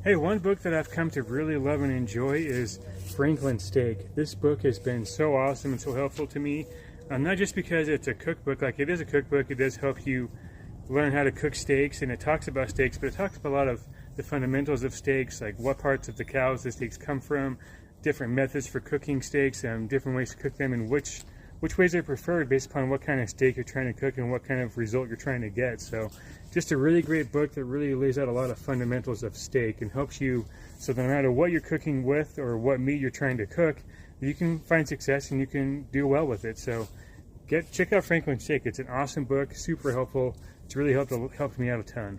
Hey, one book that I've come to really love and enjoy is Franklin Steak. This book has been so awesome and so helpful to me. Not just because it's a cookbook, like it is a cookbook, it does help you learn how to cook steaks and it talks about steaks, but it talks about a lot of the fundamentals of steaks, like what parts of the cows the steaks come from, different methods for cooking steaks, and different ways to cook them, and which ways are preferred based upon what kind of steak you're trying to cook and what kind of result you're trying to get. So just a really great book that really lays out a lot of fundamentals of steak and helps you so that no matter what you're cooking with or what meat you're trying to cook, you can find success and you can do well with it. So check out Franklin Steak. It's an awesome book, super helpful. It's really helped me out a ton.